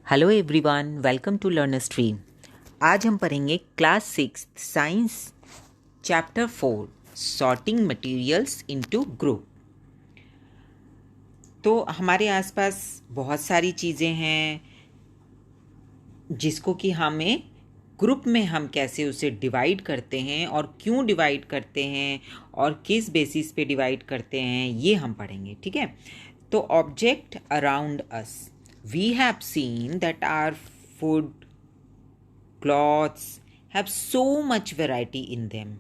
Hello everyone, welcome to Learner Stream. आज हम पढ़ेंगे class 6 science chapter 4 sorting materials into group. तो हमारे आसपास बहुत सारी चीज़ें हैं जिसको कि हमें ग्रुप में हम कैसे उसे डिवाइड करते हैं और क्यों डिवाइड करते हैं और किस बेसिस पे डिवाइड करते हैं, ये हम पढ़ेंगे। ठीक है, तो object around us, we have seen that our food, clothes have so much variety in them.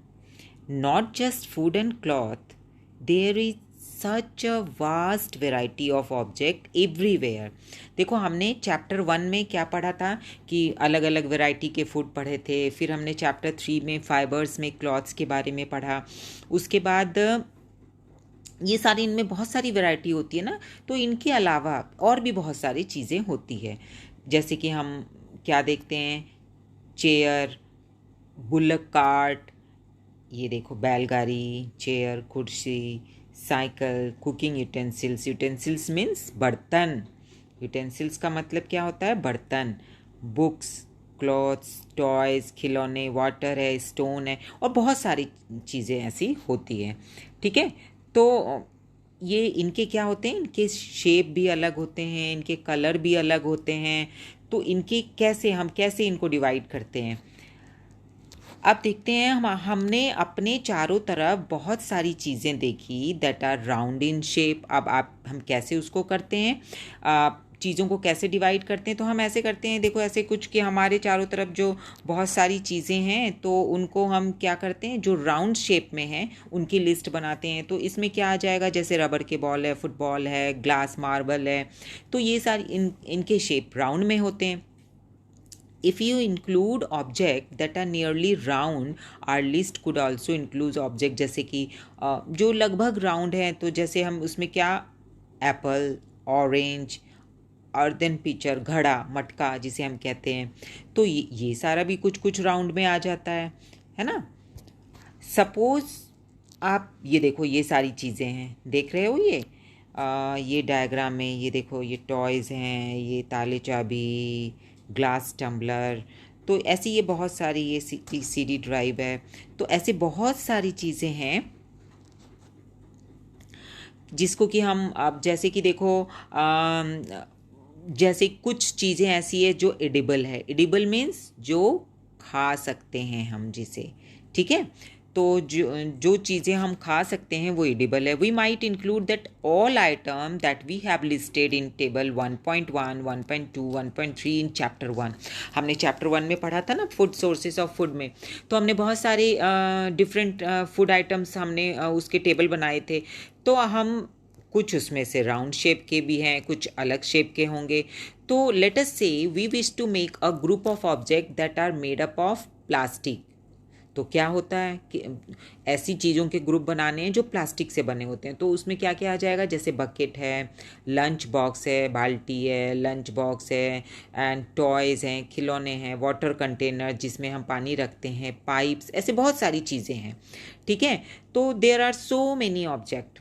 Not just food and cloth, there is such a vast variety of object everywhere. देखो, हमने चैप्टर 1 में क्या पढ़ा था कि अलग अलग variety के फूड पढ़े थे। फिर हमने चैप्टर 3 में फाइबर्स में क्लॉथ्स के बारे में पढ़ा। उसके बाद ये सारी, इनमें बहुत सारी वैरायटी होती है ना, तो इनके अलावा और भी बहुत सारी चीज़ें होती है। जैसे कि हम क्या देखते हैं, चेयर, बुलक कार्ट, ये देखो बैलगाड़ी, चेयर, कुर्सी, cycle, cooking utensils. Utensils means बर्तन। यूटेंसिल्स का मतलब क्या होता है? बर्तन। बुक्स, क्लॉथ्स, टॉयज़, खिलौने, वाटर है, स्टोन है, और बहुत सारी चीज़ें ऐसी होती हैं। ठीक है, तो ये इनके क्या होते हैं, इनके शेप भी अलग होते हैं, इनके कलर भी अलग होते हैं। तो इनके कैसे इनको डिवाइड करते हैं, अब देखते हैं। हमने अपने चारों तरफ बहुत सारी चीज़ें देखी that are round in shape. अब हम कैसे उसको करते हैं, चीज़ों को कैसे डिवाइड करते हैं, तो हम ऐसे करते हैं। देखो, ऐसे कुछ कि हमारे चारों तरफ जो बहुत सारी चीज़ें हैं, तो उनको हम क्या करते हैं, जो राउंड शेप में हैं उनकी लिस्ट बनाते हैं। तो इसमें क्या आ जाएगा, जैसे रबर के बॉल है, फुटबॉल है, ग्लास मार्बल है, तो ये सारी इनके शेप राउंड में होते हैं। If you include objects that are nearly round, our list could also include object जैसे कि जो लगभग राउंड है, तो जैसे हम उसमें क्या, एप्पल, ऑरेंज, अर्दन पिचर, घड़ा, मटका जिसे हम कहते हैं, तो ये सारा भी कुछ कुछ राउंड में आ जाता है ना। सपोज आप ये देखो, ये सारी चीज़ें हैं, देख रहे हो ये डायग्राम में, ये देखो, ये टॉयज़ हैं, ये ताले चाबी, ग्लास टम्बलर, तो ऐसी ये बहुत सारी, ये सीडी ड्राइव है, तो ऐसे बहुत सारी चीज़ें हैं जिसको कि हम, अब जैसे कि देखो, जैसे कुछ चीज़ें ऐसी है जो एडिबल है। एडिबल मीन्स जो खा सकते हैं हम जिसे, ठीक है, तो जो चीज़ें हम खा सकते हैं वो एडिबल है। We might include that all item that we have listed in table 1.1, 1.2, 1.3 in chapter 1। हमने चैप्टर 1 में पढ़ा था ना, फूड, सोर्सेज ऑफ फूड में, तो हमने बहुत सारे डिफरेंट फूड आइटम्स हमने उसके टेबल बनाए थे। तो हम कुछ उसमें से राउंड शेप के भी हैं, कुछ अलग शेप के होंगे। तो let us say we wish to make a group of object that are made up of plastic. तो क्या होता है कि ऐसी चीज़ों के ग्रुप बनाने हैं जो प्लास्टिक से बने होते हैं। तो उसमें क्या क्या आ जाएगा, जैसे बकेट है, लंच बॉक्स है, बाल्टी है, लंच बॉक्स है, एंड टॉयज़ हैं, खिलौने हैं, वाटर कंटेनर जिसमें हम पानी रखते हैं, पाइप्स, ऐसे बहुत सारी चीज़ें हैं। ठीक है, तो there are so many object.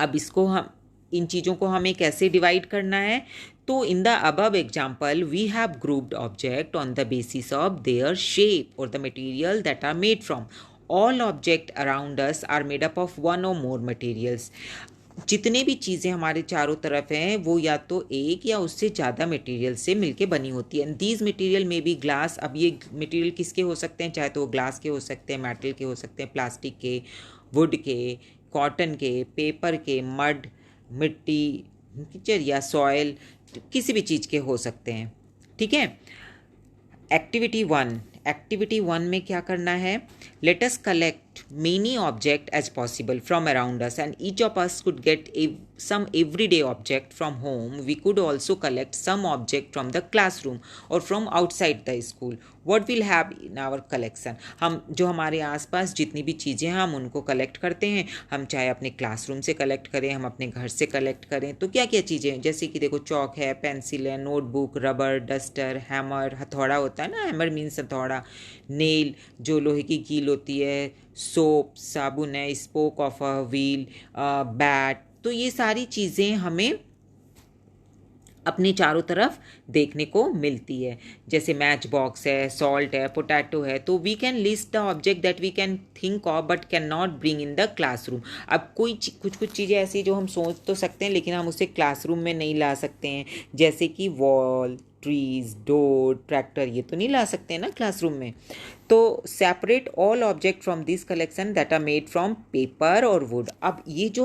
अब इसको हम, इन चीज़ों को हमें कैसे डिवाइड करना है, तो in the above example we have grouped object on the basis of their shape और the material that are made from. All object around us are made up of one or more materials. जितने भी चीज़ें हमारे चारों तरफ हैं वो या तो एक या उससे ज़्यादा मटेरियल से मिलके बनी होती है। दीज मटेरियल में भी ग्लास, अब ये मटेरियल किसके हो सकते हैं, चाहे तो वो ग्लास के हो सकते हैं, मेटल के हो सकते हैं, प्लास्टिक के, वुड के, कॉटन के, पेपर के, मड, मिट्टी, कीचड़ या सॉयल, किसी भी चीज़ के हो सकते हैं। ठीक है, एक्टिविटी 1 में क्या करना है, let us collect many object as possible from around us and each of us could get some everyday object from home. We could also collect some object from the classroom or from outside the school. What we'll have in our collection, हम जो हमारे आसपास जितनी भी चीज़ें हैं हम उनको कलेक्ट करते हैं। हम चाहे अपने क्लासरूम से कलेक्ट करें, हम अपने घर से कलेक्ट करें, तो क्या क्या चीज़ें हैं, जैसे कि देखो, चौक है, पेंसिल है, नोटबुक, रबर, डस्टर, हैमर, हथौड़ा होता है ना, हैमर मीन्स हथौड़ा, नेल जो लोहे की कील होती है, सोप, साबुन है, spoke of a wheel, bat, तो ये सारी चीज़ें हमें अपने चारों तरफ देखने को मिलती है। जैसे मैच बॉक्स है, सॉल्ट है, पोटैटो है, तो we can list the object that we can think of but can not bring in the classroom. अब कुछ कुछ चीज़ें ऐसी जो हम सोच तो सकते हैं लेकिन हम उसे क्लासरूम में नहीं ला सकते हैं, जैसे कि वॉल, ट्रीज, डोर, ट्रैक्टर, ये तो नहीं ला सकते हैं ना क्लासरूम में। तो separate all object from this collection that are made from paper और वुड। अब ये जो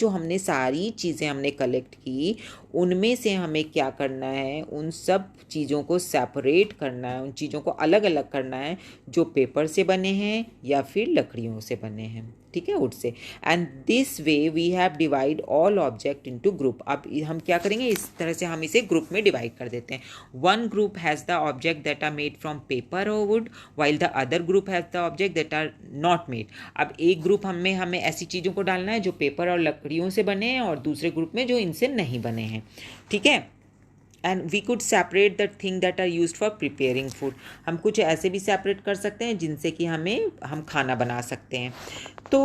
हमने सारी चीज़ें हमने कलेक्ट की, उनमें से हमें क्या करना है, उन सब चीज़ों को सेपरेट करना है, उन चीज़ों को अलग अलग करना है जो पेपर से बने हैं या फिर लकड़ियों से बने हैं, ठीक है, वुड से। And this way we have divide all object into group. अब हम क्या करेंगे, इस तरह से हम इसे ग्रुप में डिवाइड कर देते हैं। One group has the object that are made from paper और wood while the other group has the object that are not made। अब एक ग्रुप हमें ऐसी चीज़ों को डालना है जो पेपर और लकड़ियों से बने हैं और दूसरे ग्रुप में जो इनसे नहीं बने हैं, ठीक है। And we could separate the thing that are used for preparing food. हम कुछ ऐसे भी सेपरेट कर सकते हैं जिनसे कि हम खाना बना सकते हैं। तो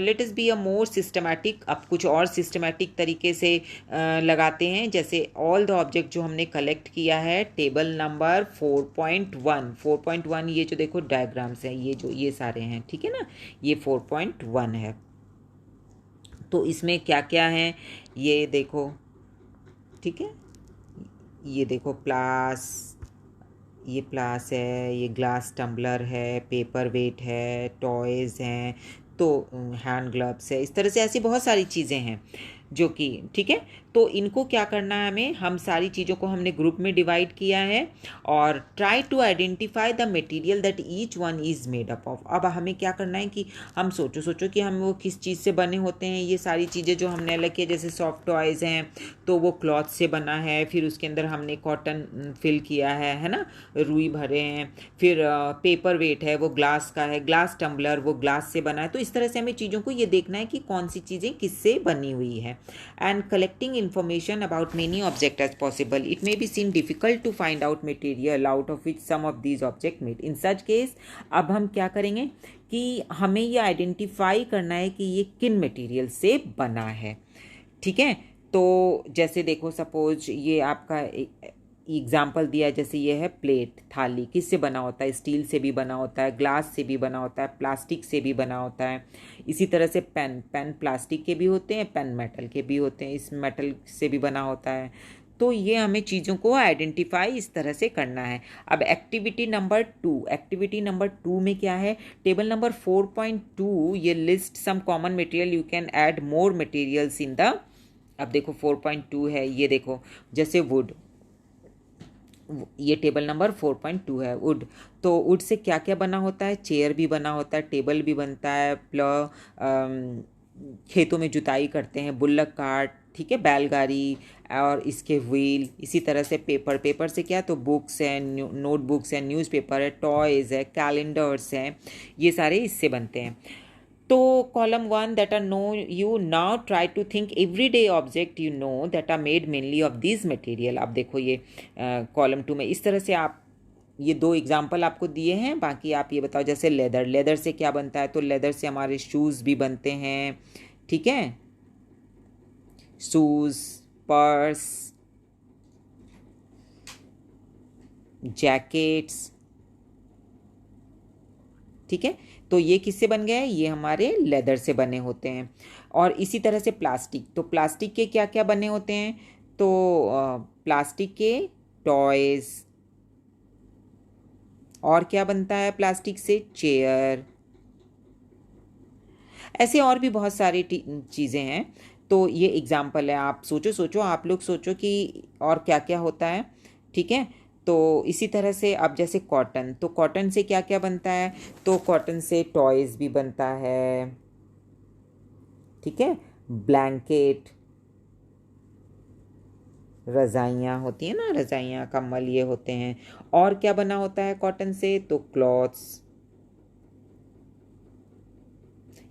let us be a more systematic. अब कुछ और सिस्टमैटिक तरीके से लगाते हैं। जैसे ऑल द ऑब्जेक्ट जो हमने कलेक्ट किया है, टेबल नंबर 4.1 ये जो देखो डायग्राम्स हैं, ये सारे हैं, ठीक है ना, ये 4.1 है। तो इसमें क्या क्या है ये देखो, ठीक है, ये देखो ये प्लास है, ये ग्लास टम्बलर है, पेपर वेट है, टॉयज़ हैं, तो हैंड ग्लव्स है, इस तरह से ऐसी बहुत सारी चीज़ें हैं जो कि, ठीक है। तो इनको क्या करना है हम सारी चीज़ों को हमने ग्रुप में डिवाइड किया है और try to identify the material that each one is made up of. अब हमें क्या करना है कि हम सोचो कि हम वो किस चीज़ से बने होते हैं। ये सारी चीज़ें जो हमने अलग किया, जैसे सॉफ्ट टॉयज़ हैं तो वो क्लॉथ से बना है, फिर उसके अंदर हमने कॉटन फिल किया है ना, रुई भरे हैं। फिर पेपर वेट है, वो ग्लास का है, ग्लास टम्बलर वो ग्लास से बना है। तो इस तरह से हमें चीज़ों को ये देखना है कि कौन सी चीज़ें किससे बनी हुई है। And collecting information about many objects as possible, it may be seem difficult to find out material out of which some of these objects made। in such case अब हम क्या करेंगे कि हमें ये आइडेंटिफाई करना है कि ये किन मटेरियल से बना है, ठीक है। तो जैसे देखो सपोज ये आपका एग्जाम्पल दिया, जैसे ये है प्लेट, थाली, किससे बना होता है, स्टील से भी बना होता है, ग्लास से भी बना होता है, प्लास्टिक से भी बना होता है। इसी तरह से पेन प्लास्टिक के भी होते हैं, पेन मेटल के भी होते हैं, इस मेटल से भी बना होता है। तो ये हमें चीज़ों को आइडेंटिफाई इस तरह से करना है। अब एक्टिविटी नंबर 2 में क्या है, टेबल नंबर 4.2 ये list some common material you can add more materials in the. अब देखो 4.2 है, ये देखो जैसे वुड, ये टेबल नंबर 4.2 है, वुड। तो वुड से क्या क्या बना होता है, चेयर भी बना होता है, टेबल भी बनता है, खेतों में जुताई करते हैं, बुल्लक कार्ट, ठीक है, बैलगाड़ी और इसके व्हील। इसी तरह से पेपर से क्या, तो बुक्स हैं, नोटबुक्स हैं, न्यूज़पेपर है, टॉयज़ है, कैलेंडर्स हैं, ये सारे इससे बनते हैं। तो column 1 that are no you now try to think everyday object you know that are made mainly of this material. अब देखो ये कॉलम 2 में इस तरह से आप ये 2 एग्जाम्पल आपको दिए हैं। बाकी आप ये बताओ, जैसे लेदर से क्या बनता है, तो लेदर से हमारे शूज़ भी बनते हैं, ठीक है, शूज़, पर्स, जैकेट्स, ठीक है। तो ये किससे बन गए, ये हमारे लेदर से बने होते हैं। और इसी तरह से प्लास्टिक, तो प्लास्टिक के क्या क्या बने होते हैं, तो प्लास्टिक के टॉयज़, और क्या बनता है प्लास्टिक से, चेयर, ऐसे और भी बहुत सारी चीज़ें हैं। तो ये एग्जाम्पल है, आप सोचो आप लोग सोचो कि और क्या क्या होता है, ठीक है। तो इसी तरह से अब जैसे कॉटन, तो कॉटन से क्या क्या बनता है, तो कॉटन से टॉयज़ भी बनता है, ठीक है, ब्लैंकेट, रज़ाइयाँ होती हैं ना, रज़ाइयाँ, कम्बल, ये होते हैं। और क्या बना होता है कॉटन से, तो क्लॉथ्स,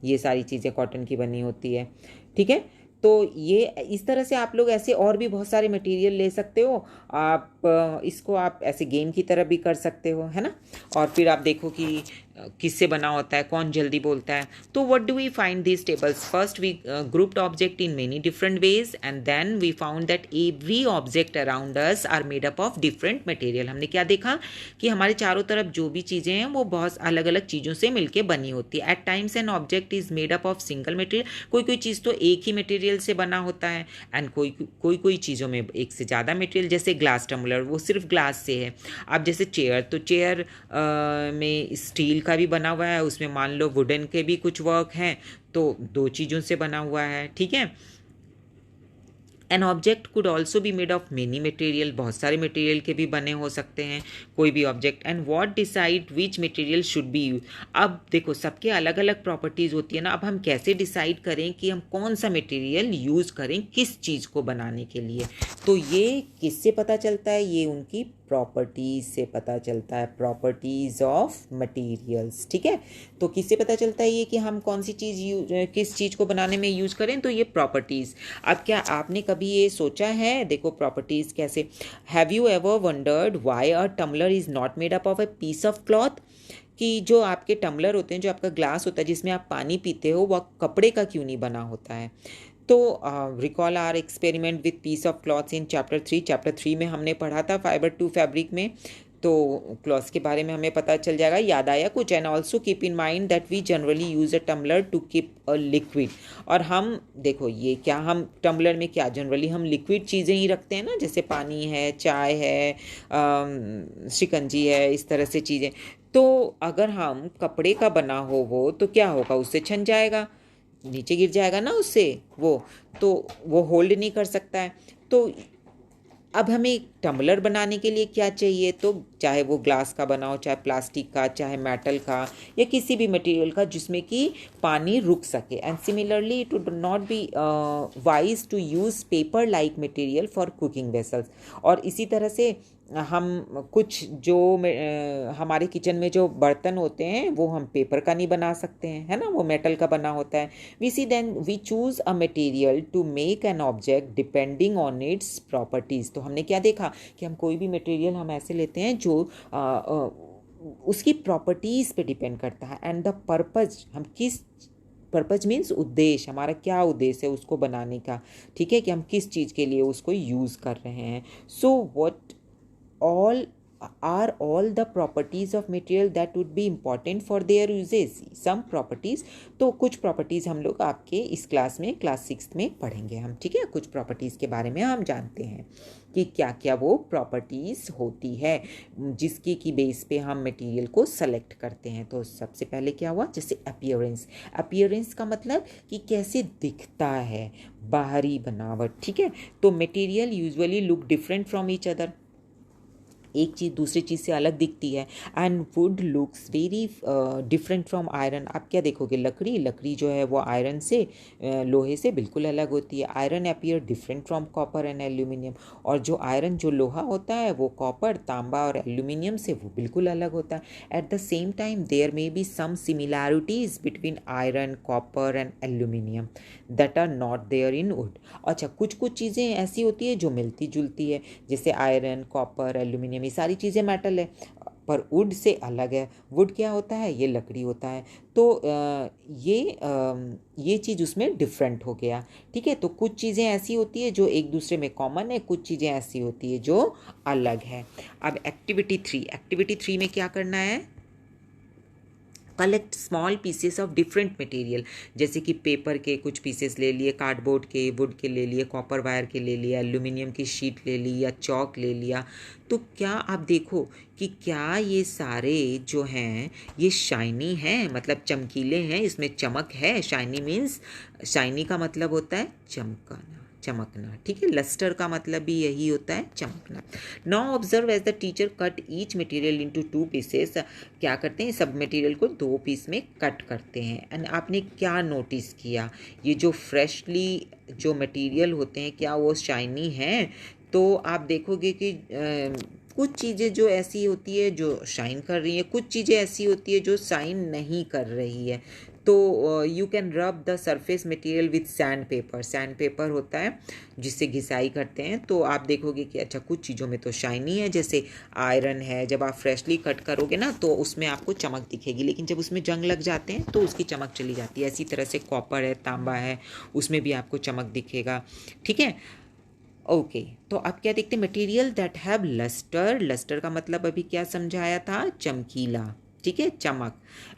ये सारी चीज़ें कॉटन की बनी होती है, ठीक है। तो ये इस तरह से आप लोग ऐसे और भी बहुत सारे मटेरियल ले सकते हो। आप इसको आप ऐसे गेम की तरह भी कर सकते हो, है ना। और फिर आप देखो कि किससे बना होता है, कौन जल्दी बोलता है। तो what do we find this tables? First we grouped object in many different ways and then we found that every object around us are made up of different material. हमने क्या देखा कि हमारे चारों तरफ जो भी चीज़ें हैं वो बहुत अलग अलग चीज़ों से मिलकर बनी होती है। At times an object is made up of single material, कोई कोई चीज़ तो एक ही मटेरियल से बना होता है, एंड कोई चीज़ों में एक से ज़्यादा मटेरियल, जैसे ग्लास टम्बलर वो सिर्फ ग्लास से है। अब जैसे चेयर, तो चेयर में स्टील का भी बना हुआ है, उसमें मान लो वुडन के भी कुछ वर्क हैं, तो दो चीज़ों से बना हुआ है, ठीक है। An object could also be made of many material, बहुत सारे मटेरियल के भी बने हो सकते हैं कोई भी object. And what decide which material should be use? अब देखो सबके अलग अलग प्रॉपर्टीज़ होती है ना, अब हम कैसे डिसाइड करें कि हम कौन सा मटेरियल यूज़ करें किस चीज़ को बनाने के लिए? तो ये किससे पता चलता है? ये उनकी प्रॉपर्टीज से पता चलता है, प्रॉपर्टीज ऑफ मटेरियल्स, ठीक है। तो किससे पता चलता है ये कि हम कौन सी चीज़ किस चीज़ को बनाने में यूज़ करें? तो ये प्रॉपर्टीज़। अब क्या आपने कभी ये सोचा है, देखो प्रॉपर्टीज़ कैसे, have you ever wondered why a tumbler is not made up of a piece of cloth? कि जो आपके टम्बलर होते हैं, जो आपका ग्लास होता है जिसमें आप पानी पीते हो, वह कपड़े का क्यों नहीं बना होता है? तो recall our experiment with piece of cloths in chapter 3 में हमने पढ़ा था फाइबर टू फैब्रिक में, तो क्लॉथ्स के बारे में हमें पता चल जाएगा, याद आया कुछ। And also keep in mind that we generally use a tumbler to keep a liquid. और हम देखो ये क्या, हम टम्बलर में क्या जनरली हम लिक्विड चीज़ें ही रखते हैं ना, जैसे पानी है, चाय है, शिकंजी है, इस तरह से चीज़ें। तो अगर हम कपड़े का बना हो वो, तो क्या होगा, उससे छन जाएगा, नीचे गिर जाएगा ना उससे वो, तो वो होल्ड नहीं कर सकता है। तो अब हमें टम्बलर बनाने के लिए क्या चाहिए? तो चाहे वो ग्लास का बना हो, चाहे प्लास्टिक का, चाहे मेटल का, या किसी भी मटेरियल का जिसमें कि पानी रुक सके। And similarly it would not be wise to use paper like material for cooking vessels. और इसी तरह से हम कुछ जो हमारे किचन में जो बर्तन होते हैं वो हम पेपर का नहीं बना सकते हैं, है ना, वो मेटल का बना होता है। We see then we choose a material to make an object depending on its properties. तो हमने क्या देखा कि हम कोई भी मटेरियल हम ऐसे लेते हैं जो उसकी प्रॉपर्टीज़ पे डिपेंड करता है। एंड द पर्पज़, हम किस पर्पज़ मीन्स उद्देश्य, हमारा क्या उद्देश्य है उसको बनाने का, ठीक है, कि हम किस चीज़ के लिए उसको यूज़ कर रहे हैं। So what all are all the properties of material that would be important for their uses? some properties, तो कुछ प्रॉपर्टीज़ हम लोग आपके इस क्लास में, क्लास 6 में पढ़ेंगे हम, ठीक है। कुछ प्रॉपर्टीज़ के बारे में हम जानते हैं कि क्या क्या वो प्रॉपर्टीज़ होती है जिसकी की बेस पे हम मटेरियल को सेलेक्ट करते हैं। तो सबसे पहले क्या हुआ, जैसे अपीयरेंस। अपीयरेंस का मतलब कि कैसे दिखता है, बाहरी बनावट, ठीक है। तो material usually look different from each other, एक चीज़ दूसरी चीज़ से अलग दिखती है। And would looks very different from iron. आप क्या देखोगे, लकड़ी जो है वो आयरन से, लोहे से बिल्कुल अलग होती है। Iron appear different from copper and aluminium. और जो आयरन जो लोहा होता है वो कॉपर, तांबा और एल्यूमिनियम से वो बिल्कुल अलग होता है। At the same time there may be some similarities between iron, copper and aluminium that are not there in wood. अच्छा, कुछ चीज़ें ऐसी होती है जो मिलती जुलती है, जैसे आयरन, कॉपर, एल्यूमिनियम, ये सारी चीज़ें मेटल है, पर वुड से अलग है। वुड क्या होता है, ये लकड़ी होता है। तो ये चीज़ उसमें डिफरेंट हो गया, ठीक है। तो कुछ चीज़ें ऐसी होती है जो एक दूसरे में कॉमन है, कुछ चीज़ें ऐसी होती है जो अलग है। अब एक्टिविटी 3 में क्या करना है, collect small pieces of different material, जैसे कि पेपर के कुछ पीसेस ले लिए, कार्डबोर्ड के, वुड के ले लिए, कॉपर वायर के ले लिया, एल्यूमिनियम की शीट ले ली या चॉक ले लिया। तो क्या आप देखो कि क्या ये सारे जो हैं ये शाइनी हैं, मतलब चमकीले हैं, इसमें चमक है। शाइनी मीन्स, शाइनी का मतलब होता है चमकना, ठीक है। लस्टर का मतलब भी यही होता है, चमकना। Now observe as the teacher cut each material into 2 pieces. क्या करते हैं, सब मटेरियल को 2 पीस में कट करते हैं। एंड आपने क्या नोटिस किया, ये जो फ्रेशली जो मटेरियल होते हैं क्या वो शाइनी हैं? तो आप देखोगे कि कुछ चीज़ें जो ऐसी होती है जो शाइन कर रही है, कुछ चीज़ें ऐसी होती है जो शाइन नहीं कर रही है। तो यू कैन रब the surface material with sand paper. Sand paper होता है जिससे घिसाई करते हैं, तो आप देखोगे कि अच्छा कुछ चीज़ों में तो शाइनी है, जैसे आयरन है, जब आप फ्रेशली कट करोगे ना तो उसमें आपको चमक दिखेगी, लेकिन जब उसमें जंग लग जाते हैं तो उसकी चमक चली जाती है। इसी तरह से कॉपर है, तांबा है, उसमें भी आपको चमक दिखेगा। ठीक है, ओके। तो अब क्या देखते हैं, material that have lustre. Lustre का मतलब अभी क्या समझाया था, चमकीला, ठीक है, चमक।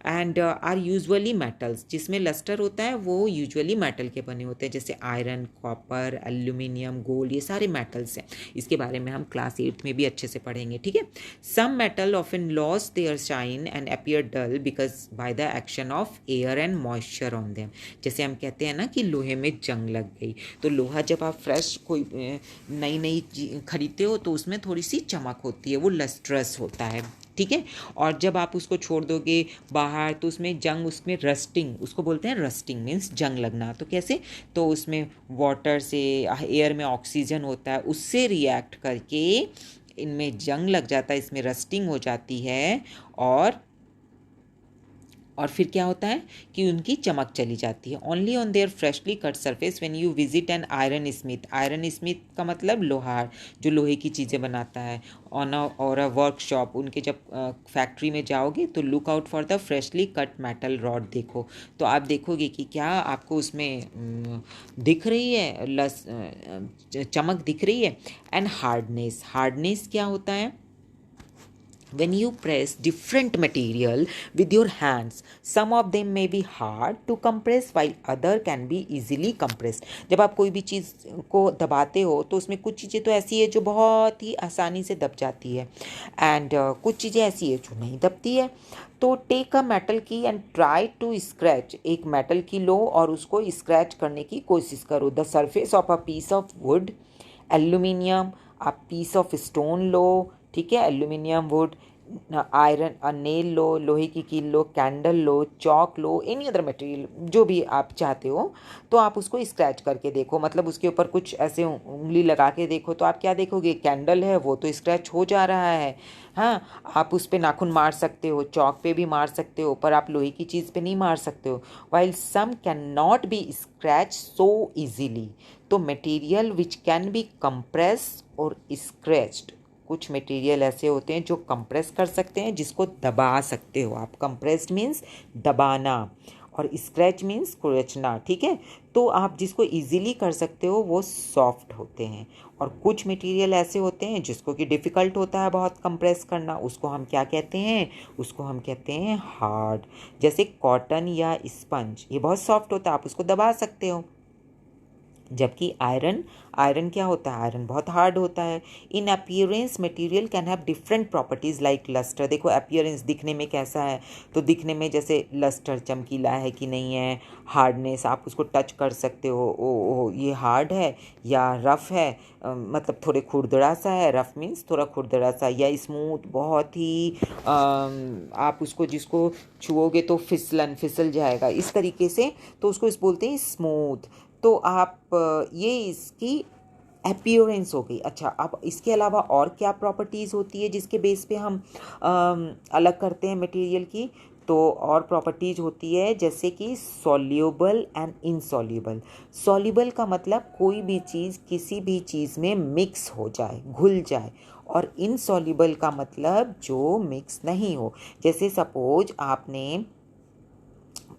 एंड आर यूजुअली मेटल्स, जिसमें लस्टर होता है वो यूजुअली मेटल के बने होते हैं, जैसे आयरन, कॉपर, एल्यूमिनियम, गोल्ड, ये सारे मेटल्स हैं। इसके बारे में हम क्लास 8 में भी अच्छे से पढ़ेंगे, ठीक है। Some metal often lose their shine and appear dull because by the action of air and moisture on them. जैसे हम कहते हैं ना कि लोहे में जंग लग गई, तो लोहा जब आप फ्रेश कोई नई नई खरीदते हो तो उसमें थोड़ी सी चमक होती है, वो लस्ट्रस होता है, ठीक है। और जब आप उसको छोड़ दोगे बाहर तो उसमें जंग, उसमें रस्टिंग, उसको बोलते हैं रस्टिंग, मीन्स जंग लगना। तो कैसे, तो उसमें वाटर से, एयर में ऑक्सीजन होता है, उससे रिएक्ट करके इनमें जंग लग जाता है, इसमें रस्टिंग हो जाती है, और फिर क्या होता है कि उनकी चमक चली जाती है। Only on their freshly cut surface when you visit an iron Smith. Iron Smith का मतलब लोहार, जो लोहे की चीज़ें बनाता है, ऑन और अ वर्कशॉप, उनके जब फैक्ट्री में जाओगे तो look out for the freshly cut metal rod. देखो तो आप देखोगे कि क्या आपको उसमें दिख रही है, चमक दिख रही है। एंड हार्डनेस, हार्डनेस क्या होता है, when you press different material with your hands, some of them may be hard to compress while other can be easily compressed। जब आप कोई भी चीज़ को दबाते हो तो उसमें कुछ चीज़ें तो ऐसी है जो बहुत ही आसानी से दब जाती है, एंड कुछ चीज़ें ऐसी है जो नहीं दबती है। तो take a metal key and try to scratch, एक मेटल की लो और उसको स्क्रैच करने की कोशिश करो। The surface of a piece of wood, aluminium, आप पीस ऑफ स्टोन लो, ठीक है, एल्यूमिनियम, वुड, आयरन, नेल लो, लोहे की कील लो, कैंडल लो, चौक लो, एनी अदर मटेरियल जो भी आप चाहते हो, तो आप उसको स्क्रैच करके देखो, मतलब उसके ऊपर कुछ ऐसे उंगली लगा के देखो, तो आप क्या देखोगे, कैंडल है वो तो स्क्रैच हो जा रहा है। हाँ, आप उस पर नाखून मार सकते हो, चौक पे भी मार सकते हो, पर आप लोहे की चीज़ पे नहीं मार सकते हो। While some can not be scratch so easily. तो material which can be compress or scratched, कुछ मटेरियल ऐसे होते हैं जो कंप्रेस कर सकते हैं, जिसको दबा सकते हो आप। कंप्रेस्ड मीन्स दबाना और स्क्रैच मीन्स कुचलना, ठीक है। तो आप जिसको इजीली कर सकते हो वो सॉफ्ट होते हैं, और कुछ मटेरियल ऐसे होते हैं जिसको कि डिफ़िकल्ट होता है बहुत कंप्रेस करना, उसको हम क्या कहते हैं, उसको हम कहते हैं हार्ड। जैसे कॉटन या स्पंज, ये बहुत सॉफ्ट होता है, आप उसको दबा सकते हो। जबकि आयरन, आयरन क्या होता है, आयरन बहुत हार्ड होता है। In appearance material can have different properties like lustre. देखो अपीयरेंस, दिखने में कैसा है, तो दिखने में जैसे लस्टर, चमकीला है कि नहीं है। हार्डनेस, आप उसको टच कर सकते हो, ओ ये हार्ड है या रफ़ है, मतलब थोड़े खुरदरा सा है, रफ़ मीन्स थोड़ा खुरदरा सा, या स्मूथ बहुत ही, आप उसको जिसको छुओगे तो फिसल जाएगा, इस तरीके से, तो उसको इस बोलते हैं स्मूथ। तो आप ये इसकी अपीयरेंस हो गई। अच्छा, अब इसके अलावा और क्या प्रॉपर्टीज़ होती है जिसके बेस पे हम अलग करते हैं मटेरियल की, तो और प्रॉपर्टीज़ होती है जैसे कि सॉल्यूबल एंड इनसॉल्यूबल। सॉल्यूबल का मतलब कोई भी चीज़ किसी भी चीज़ में मिक्स हो जाए, घुल जाए, और इनसॉल्यूबल का मतलब जो मिक्स नहीं हो। जैसे सपोज आपने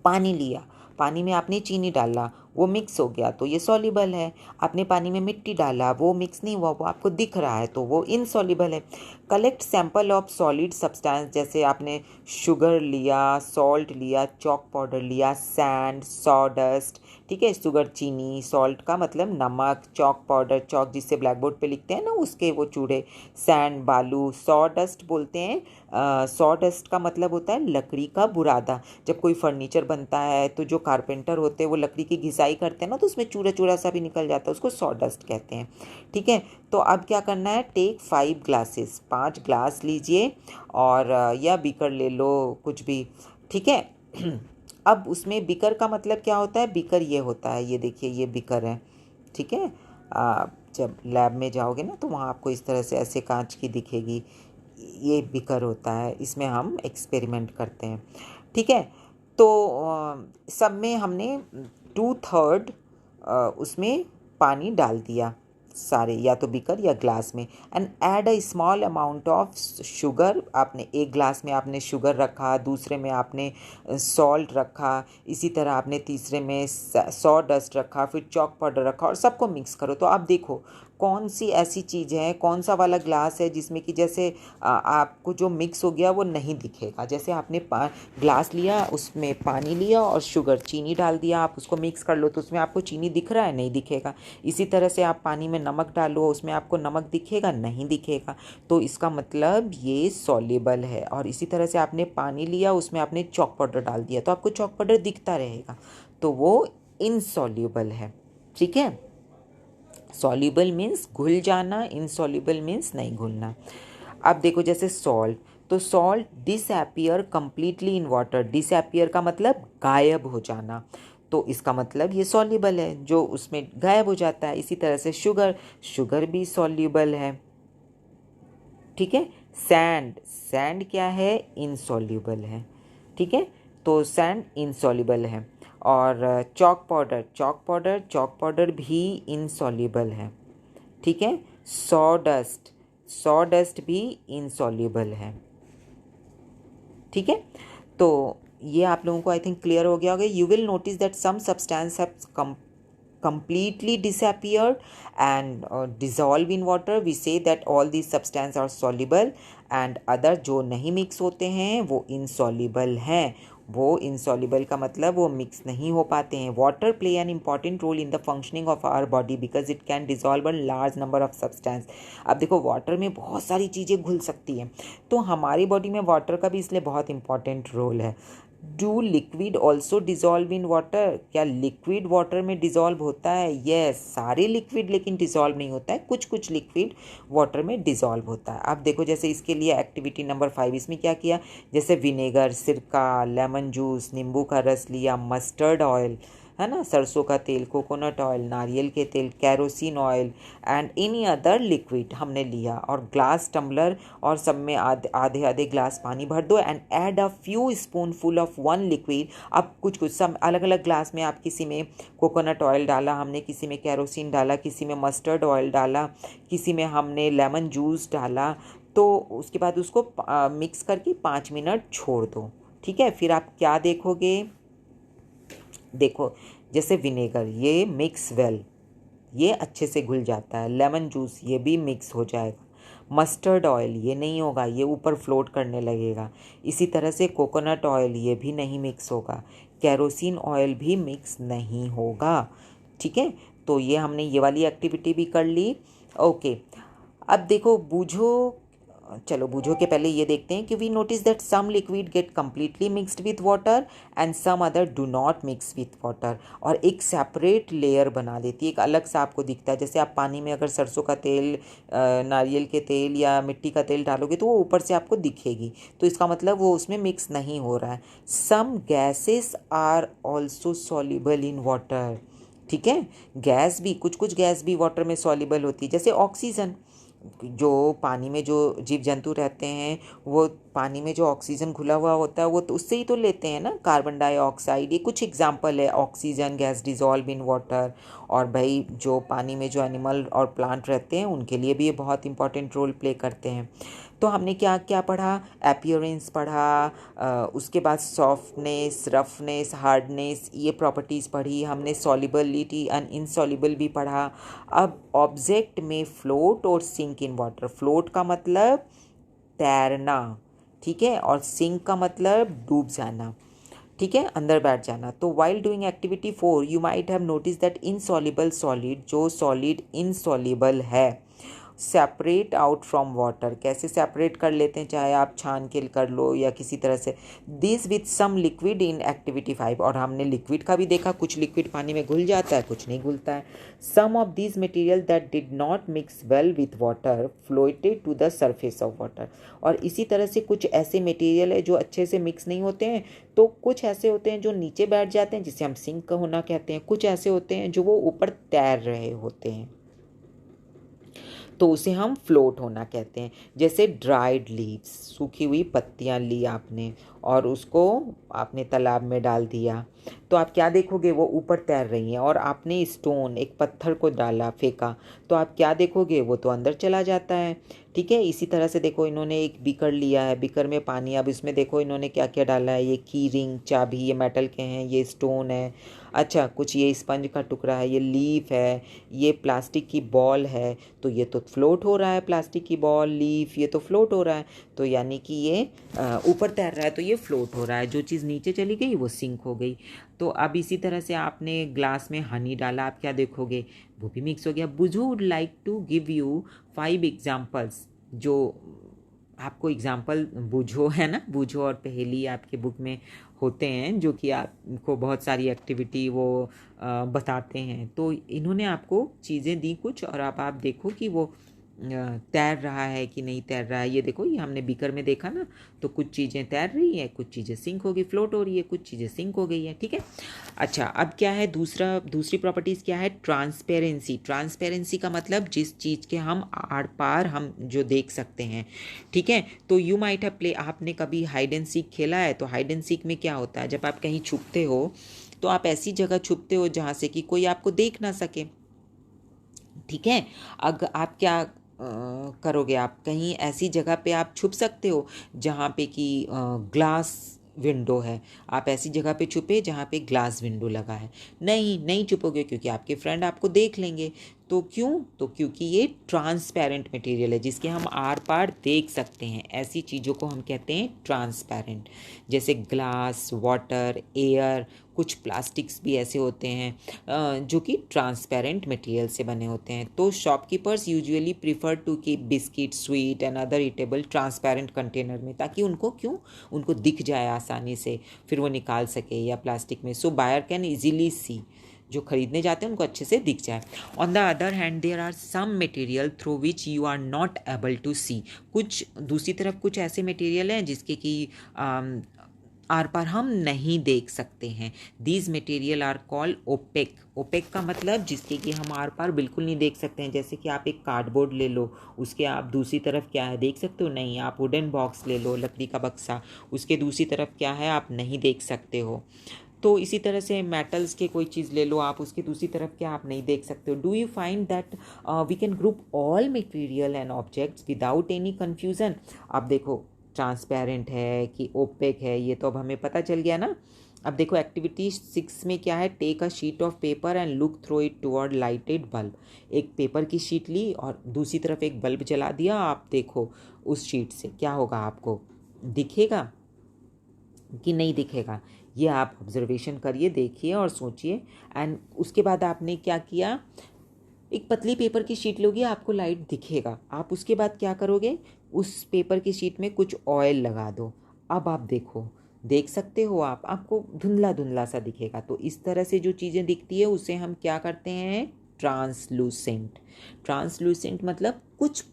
पानी लिया, पानी में आपने चीनी डाला, वो मिक्स हो गया तो ये सॉल्युबल है। आपने पानी में मिट्टी डाला, वो मिक्स नहीं हुआ, वो आपको दिख रहा है, तो वो इनसॉल्युबल है। Collect sample of solid substance, जैसे आपने शुगर लिया, सॉल्ट लिया, चॉक पाउडर लिया, सैंड, सॉडस्ट, ठीक है, शुगर चीनी, सॉल्ट का मतलब नमक, चॉक पाउडर, चॉक जिससे ब्लैक बोर्ड पे लिखते हैं ना उसके वो चूड़े, सैंड बालू, सॉडस्ट बोलते हैं। सॉडस्ट का मतलब होता है लकड़ी का बुरादा। जब कोई फर्नीचर बनता है तो जो कारपेंटर होते हैं वो लकड़ी की घिसाई करते हैं ना, तो उसमें चूड़ा चूड़ा सा भी निकल जाता है, उसको सॉडस्ट कहते हैं, ठीक है। तो अब क्या करना है, टेक 5 ग्लासेस, 5 ग्लास लीजिए, और या बीकर ले लो, कुछ भी, ठीक है। अब उसमें बीकर का मतलब क्या होता है, बीकर ये होता है, ये देखिए ये बीकर है, ठीक है। जब लैब में जाओगे ना तो वहाँ आपको इस तरह से ऐसे कांच की दिखेगी, ये बीकर होता है, इसमें हम एक्सपेरिमेंट करते हैं, ठीक है। तो सब में हमने 2/3 उसमें पानी डाल दिया, सारे या तो बीकर या ग्लास में। And add a small amount of sugar. आपने एक ग्लास में आपने शुगर रखा, दूसरे में आपने सॉल्ट रखा, इसी तरह आपने तीसरे में सॉ डस्ट रखा, फिर चॉक पाउडर रखा और सबको मिक्स करो। तो आप देखो कौन सी ऐसी चीज़ है, कौन सा वाला ग्लास है जिसमें कि जैसे आपको जो मिक्स हो गया वो नहीं दिखेगा। जैसे आपने ग्लास लिया, उसमें पानी लिया और शुगर चीनी डाल दिया, आप उसको मिक्स कर लो तो उसमें आपको चीनी दिख रहा है, नहीं दिखेगा। इसी तरह से आप पानी में नमक डालो, उसमें आपको नमक दिखेगा, नहीं दिखेगा। तो इसका मतलब ये सॉल्युबल है। और इसी तरह से आपने पानी लिया, उसमें आपने चॉक पाउडर डाल दिया तो आपको चॉक पाउडर दिखता रहेगा, तो वो इनसॉल्युबल है। ठीक है, सॉल्युबल मीन्स घुल जाना, इनसॉल्युबल मीन्स नहीं घुलना। अब देखो जैसे सॉल्ट, तो salt disappear completely in water. Disappear का मतलब गायब हो जाना, तो इसका मतलब ये सॉल्युबल है, जो उसमें गायब हो जाता है। इसी तरह से शुगर, शुगर भी सॉल्युबल है। ठीक है, सैंड, सैंड क्या है, इनसॉल्युबल है। ठीक है, तो सैंड इनसॉल्युबल है। और chalk powder, chalk powder, chalk powder भी इनसॉल्युबल है। ठीक है, सॉ डस्ट, सॉ डस्ट भी इनसॉल्युबल है। ठीक है, तो ये आप लोगों को आई थिंक क्लियर हो गया होगा। You will notice that some substance have completely disappeared and dissolve in water. We say that all these substances are soluble and other जो नहीं मिक्स होते हैं वो insoluble हैं। वो insoluble का मतलब वो मिक्स नहीं हो पाते हैं। Water play an important role in the functioning of our body because it can dissolve a large number of substance. अब देखो वाटर में बहुत सारी चीज़ें घुल सकती हैं, तो हमारी बॉडी में वाटर का भी इसलिए बहुत इंपॉर्टेंट रोल है। Do liquid also dissolve in water? क्या लिक्विड वाटर में डिजॉल्व होता है? यस, सारे लिक्विड लेकिन डिजॉल्व नहीं होता है, कुछ कुछ लिक्विड वाटर में डिजॉल्व होता है। अब देखो जैसे इसके लिए एक्टिविटी नंबर 5, इसमें क्या किया, जैसे विनेगर, सिरका, लेमन जूस, नींबू का रस लिया, मस्टर्ड ऑयल है ना, सरसों का तेल, कोकोनट ऑयल, नारियल के तेल, kerosene oil and any other liquid हमने लिया, और ग्लास टम्बलर और सब में आधे आधे ग्लास पानी भर दो and add a few spoonful of one liquid. अब कुछ कुछ सब अलग अलग ग्लास में, आप किसी में कोकोनट ऑयल डाला हमने, किसी में कैरोसिन डाला, किसी में मस्टर्ड ऑयल डाला, किसी में हमने लेमन जूस डाला। तो उसके बाद उसको मिक्स करके 5 मिनट छोड़ दो। ठीक है, फिर आप क्या देखोगे, देखो जैसे विनेगर ये मिक्स वेल, ये अच्छे से घुल जाता है। लेमन जूस ये भी मिक्स हो जाएगा। मस्टर्ड ऑयल ये नहीं होगा, ये ऊपर फ्लोट करने लगेगा। इसी तरह से कोकोनट ऑयल ये भी नहीं मिक्स होगा। कैरोसिन ऑयल भी मिक्स नहीं होगा। ठीक है, तो ये हमने ये वाली एक्टिविटी भी कर ली। ओके, अब देखो बूझो, चलो बूझो के पहले ये देखते हैं कि we notice that some liquid get completely mixed with water and some other do not mix with water. और एक सेपरेट लेयर बना देती है, एक अलग सा आपको दिखता है। जैसे आप पानी में अगर सरसों का तेल, नारियल के तेल या मिट्टी का तेल डालोगे तो वो ऊपर से आपको दिखेगी, तो इसका मतलब वो उसमें मिक्स नहीं हो रहा है। Some gases are also soluble in water. ठीक है, गैस भी, कुछ कुछ गैस भी वाटर में सॉल्युबल होती है, जैसे ऑक्सीजन। जो पानी में जो जीव जंतु रहते हैं वो पानी में जो ऑक्सीजन घुला हुआ होता है वो तो उससे ही तो लेते हैं ना, कार्बन डाइऑक्साइड। ये कुछ एग्जांपल है, oxygen gas dissolve in water. और भाई जो पानी में जो एनिमल और प्लांट रहते हैं उनके लिए भी ये बहुत इंपॉर्टेंट रोल प्ले करते हैं। तो हमने क्या क्या पढ़ा, अपीयरेंस पढ़ा, उसके बाद सॉफ्टनेस, रफनेस, हार्डनेस, ये प्रॉपर्टीज़ पढ़ी हमने। सॉल्युबिलिटी एंड इनसॉल्युबल भी पढ़ा। अब ऑब्जेक्ट में फ्लोट और सिंक इन वाटर। फ्लोट का मतलब तैरना, ठीक है, और सिंक का मतलब डूब जाना, ठीक है, अंदर बैठ जाना। तो while doing activity 4 you might have notice that insoluble solid, जो सॉलिड इनसॉल्युबल है, सेपरेट आउट फ्रॉम वाटर। कैसे सेपरेट कर लेते हैं, चाहे आप छान के कर लो या किसी तरह से। This with some liquid in activity 5। और हमने लिक्विड का भी देखा, कुछ लिक्विड पानी में घुल जाता है, कुछ नहीं घुलता है। Some of this material that did not mix well with water floated to the surface of water. और इसी तरह से कुछ ऐसे मटेरियल है जो अच्छे से मिक्स नहीं होते हैं, तो कुछ ऐसे होते हैं जो नीचे बैठ जाते हैं, जिसे हम सिंक होना कहते हैं। कुछ ऐसे होते हैं जो वो ऊपर तैर रहे होते हैं, तो उसे हम फ्लोट होना कहते हैं। जैसे ड्राइड लीव्स, सूखी हुई पत्तियां ली आपने, और उसको आपने तालाब में डाल दिया, तो आप क्या देखोगे, वो ऊपर तैर रही हैं। और आपने स्टोन, एक पत्थर को डाला, फेंका, तो आप क्या देखोगे, वो तो अंदर चला जाता है। ठीक है, इसी तरह से देखो, इन्होंने एक बीकर लिया है, बीकर में पानी, अब इसमें देखो इन्होंने क्या क्या डाला है, ये की रिंग, चाबी, ये मेटल के हैं, ये स्टोन है, अच्छा कुछ ये स्पंज का टुकड़ा है, ये लीफ है, ये प्लास्टिक की बॉल है, तो ये तो फ्लोट हो रहा है, प्लास्टिक की बॉल, लीफ, ये तो फ्लोट हो रहा है, तो यानी कि ये ऊपर तैर रहा है, तो ये फ्लोट हो रहा है। जो चीज़ नीचे चली गई वो सिंक हो गई। तो अब इसी तरह से आपने ग्लास में हनी डाला, आप क्या देखोगे, वो भी मिक्स हो गया। बुझो would like to give you 5 examples, जो आपको एग्जाम्पल बूझो है ना, बूझो और पहेली आपके बुक में होते हैं, जो कि आपको बहुत सारी एक्टिविटी वो बताते हैं। तो इन्होंने आपको चीज़ें दी कुछ, और अब आप देखो कि वो तैर रहा है कि नहीं तैर रहा है। ये देखो, ये हमने बीकर में देखा ना, तो कुछ चीज़ें तैर रही है, कुछ चीज़ें सिंक हो गई, फ्लोट हो रही है, कुछ चीज़ें सिंक हो गई है। ठीक है, अच्छा अब क्या है, दूसरी प्रॉपर्टीज़ क्या है, ट्रांसपेरेंसी। ट्रांसपेरेंसी का मतलब जिस चीज़ के हम आर पार हम जो देख सकते हैं। ठीक है, तो यू माइट हैव प्ले, आपने कभी हाइड एंड सीक खेला है, तो हाइड एंड सीक में क्या होता है, जब आप कहीं छुपते हो तो आप ऐसी जगह छुपते हो जहाँ से कि कोई आपको देख ना सके। ठीक है, अगर आप क्या करोगे, आप कहीं ऐसी जगह पे आप छुप सकते हो जहाँ पे कि ग्लास विंडो है, आप ऐसी जगह पे छुपे जहाँ पे ग्लास विंडो लगा है, नहीं छुपोगे, क्योंकि आपके फ्रेंड आपको देख लेंगे। तो क्यों, तो क्योंकि ये ट्रांसपेरेंट मटेरियल है जिसके हम आर पार देख सकते हैं, ऐसी चीज़ों को हम कहते हैं ट्रांसपेरेंट। जैसे ग्लास, वाटर, एयर, कुछ प्लास्टिक्स भी ऐसे होते हैं जो कि ट्रांसपेरेंट मटेरियल से बने होते हैं। तो shopkeepers usually prefer to keep biscuit, sweet and other eatable transparent container में, ताकि उनको दिख जाए आसानी से, फिर वो निकाल सके, या प्लास्टिक में, so buyer can easily see, जो खरीदने जाते हैं उनको अच्छे से दिख जाए। On the other hand there are some material through which you are not able to see, कुछ दूसरी तरफ कुछ ऐसे मटेरियल हैं जिसके कि आर पार हम नहीं देख सकते हैं। These material are called opaque. Opaque का मतलब जिसके कि हम आर पार बिल्कुल नहीं देख सकते हैं। जैसे कि आप एक कार्डबोर्ड ले लो, उसके आप दूसरी तरफ क्या है देख सकते हो, नहीं। आप वुडन बॉक्स ले लो, लकड़ी का बक्सा, उसके दूसरी तरफ क्या है आप नहीं देख सकते हो। तो इसी तरह से मेटल्स के कोई चीज़ ले लो आप, उसकी दूसरी तरफ क्या आप नहीं देख सकते हो। Do you find that we can group all material and objects without any confusion. आप देखो, ट्रांसपेरेंट है कि ओपेक है, ये तो अब हमें पता चल गया ना। अब देखो एक्टिविटी 6 में क्या है, take a sheet of paper and look through it toward lighted bulb. एक पेपर की शीट ली और दूसरी तरफ एक बल्ब जला दिया, आप देखो उस शीट से क्या होगा, आपको दिखेगा कि नहीं दिखेगा, ये आप ऑब्जर्वेशन करिए, देखिए और सोचिए। एंड उसके बाद आपने क्या किया, एक पतली पेपर की शीट लोगे, आपको लाइट दिखेगा। आप उसके बाद क्या करोगे, उस पेपर की शीट में कुछ ऑयल लगा दो। अब आप देखो, देख सकते हो आप, आपको धुंधला धुंधला सा दिखेगा। तो इस तरह से जो चीज़ें दिखती है उसे हम क्या करते हैं, ट्रांसलूसेंट। ट्रांसलूसेंट मतलब कुछ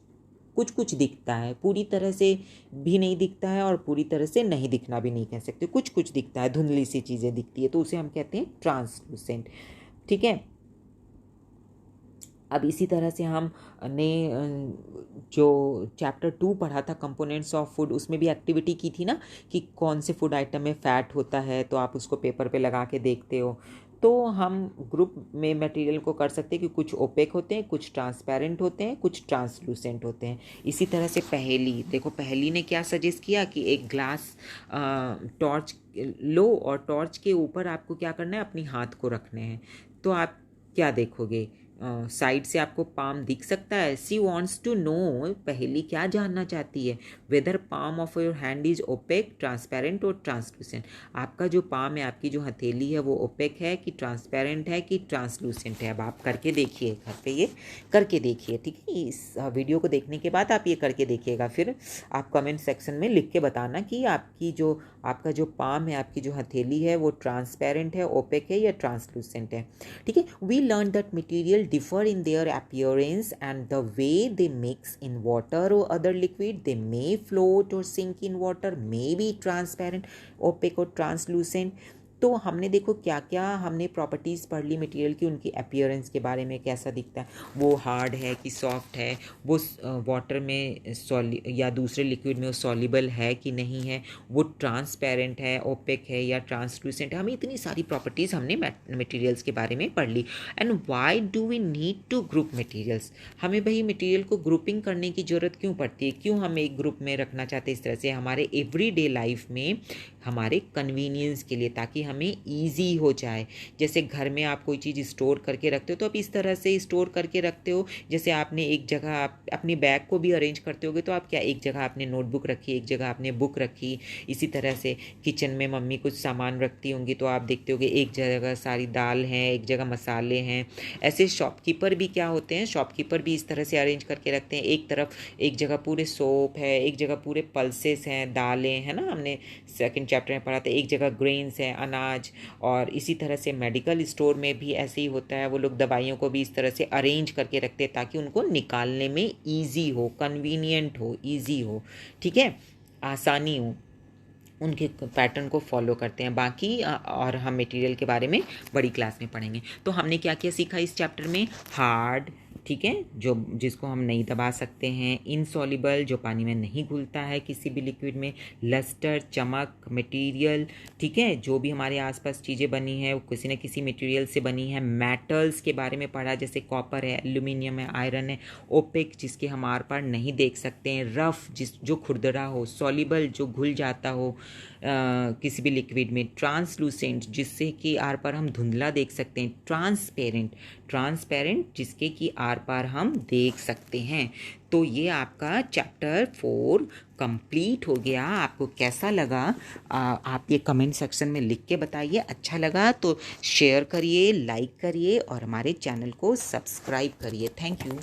कुछ कुछ दिखता है, पूरी तरह से भी नहीं दिखता है और पूरी तरह से नहीं दिखना भी नहीं कह सकते, कुछ कुछ दिखता है, धुंधली सी चीज़ें दिखती है, तो उसे हम कहते हैं ट्रांसलूसेंट। ठीक है, अब इसी तरह से हमने जो चैप्टर 2 पढ़ा था, कंपोनेंट्स ऑफ फूड, उसमें भी एक्टिविटी की थी ना कि कौन से फूड आइटम में फ़ैट होता है, तो आप उसको पेपर पे लगा के देखते हो। तो हम ग्रुप में मटेरियल को कर सकते हैं कि कुछ ओपेक होते हैं, कुछ ट्रांसपेरेंट होते हैं, कुछ ट्रांसलूसेंट होते हैं। इसी तरह से पहेली देखो, पहेली ने क्या सजेस्ट किया कि एक ग्लास टॉर्च लो और टॉर्च के ऊपर आपको क्या करना है, अपनी हाथ को रखने हैं। तो आप क्या देखोगे, साइड से आपको पाम दिख सकता है। सी वॉन्ट्स टू नो, पहेली क्या जानना चाहती है, whether palm of your hand is opaque, transparent और ट्रांसलूसेंट। आपका जो पाम है, आपकी जो हथेली है, वो ओपेक है कि ट्रांसपेरेंट है कि ट्रांसलूसेंट है। अब आप करके देखिए, घर पे ये करके देखिए। ठीक है, इस वीडियो को देखने के बाद आप ये करके देखिएगा, फिर आप कमेंट सेक्शन में लिख के बताना कि आपका जो पाम है, आपकी जो हथेली है, वो ट्रांसपेरेंट है, ओपेक है या ट्रांसलूसेंट है। ठीक है, we learn that material differ in their appearance and the way they mix in water or other liquid. They may float or sink in water, may be transparent, opaque or translucent. तो हमने देखो क्या क्या हमने properties पढ़ ली material की, उनकी appearance के बारे में, कैसा दिखता है, वो हार्ड है कि सॉफ्ट है, वो वाटर में या दूसरे लिक्विड में वो सॉल्युबल है कि नहीं है, वो ट्रांसपेरेंट है, ओपेक है या ट्रांसलूसेंट है। हमें इतनी सारी प्रॉपर्टीज़ हमने मटेरियल्स के बारे में पढ़ ली। And why do we need to group materials, हमें भाई मटेरियल को ग्रुपिंग करने की ज़रूरत क्यों पड़ती है, क्यों हम एक ग्रुप में रखना चाहते हैं इस तरह से, हमारे एवरीडे लाइफ में हमारे कन्वीनियंस के लिए, ताकि हमें ईजी हो जाए। जैसे घर में आप कोई चीज़ स्टोर करके रखते हो तो आप इस तरह से स्टोर करके रखते हो, जैसे आपने एक जगह आप अपने बैग को भी अरेंज करते होगे तो आप क्या, एक जगह आपने नोटबुक रखी, एक जगह आपने बुक रखी। इसी तरह से किचन में मम्मी कुछ सामान रखती होंगी तो आप देखते होगे एक जगह सारी दाल हैं, एक जगह मसाले हैं। ऐसे शॉपकीपर भी क्या होते हैं, शॉपकीपर भी इस तरह से अरेंज करके रखते हैं, एक तरफ एक जगह पूरे सोप है, एक जगह पूरे पल्सेस हैं, दालें हैं ना, हमने सेकंड चैप्टर में पढ़ा था, एक जगह ग्रेन्स हैं, अनाज। और इसी तरह से मेडिकल स्टोर में भी ऐसे ही होता है, वो लोग दवाइयों को भी इस तरह से अरेंज करके रखते हैं ताकि उनको निकालने में ईजी हो, कन्वीनियंट हो, ईजी हो, ठीक है, आसानी हो, उनके पैटर्न को फॉलो करते हैं। बाकी और हम मटेरियल के बारे में बड़ी क्लास में पढ़ेंगे। तो हमने क्या क्या सीखा इस चैप्टर में, हार्ड, ठीक है, जो जिसको हम नहीं दबा सकते हैं, इनसॉल्युबल जो पानी में नहीं घुलता है किसी भी लिक्विड में, लस्टर चमक, मटेरियल, ठीक है, जो भी हमारे आसपास चीज़ें बनी है वो किसी न किसी मटेरियल से बनी है। मेटल्स के बारे में पढ़ा, जैसे कॉपर है, एल्यूमिनियम है, आयरन है। ओपेक जिसके हम आर पार नहीं देख सकते हैं, रफ जो खुरदरा हो, सॉल्युबल जो घुल जाता हो किसी भी लिक्विड में, ट्रांसलूसेंट जिससे कि आर पार हम धुंधला देख सकते हैं, ट्रांसपेरेंट जिसके कि आर पार हम देख सकते हैं। तो ये आपका चैप्टर 4 कंप्लीट हो गया। आपको कैसा लगा आप ये कमेंट सेक्शन में लिख के बताइए। अच्छा लगा तो शेयर करिए, लाइक करिए और हमारे चैनल को सब्सक्राइब करिए। Thank you.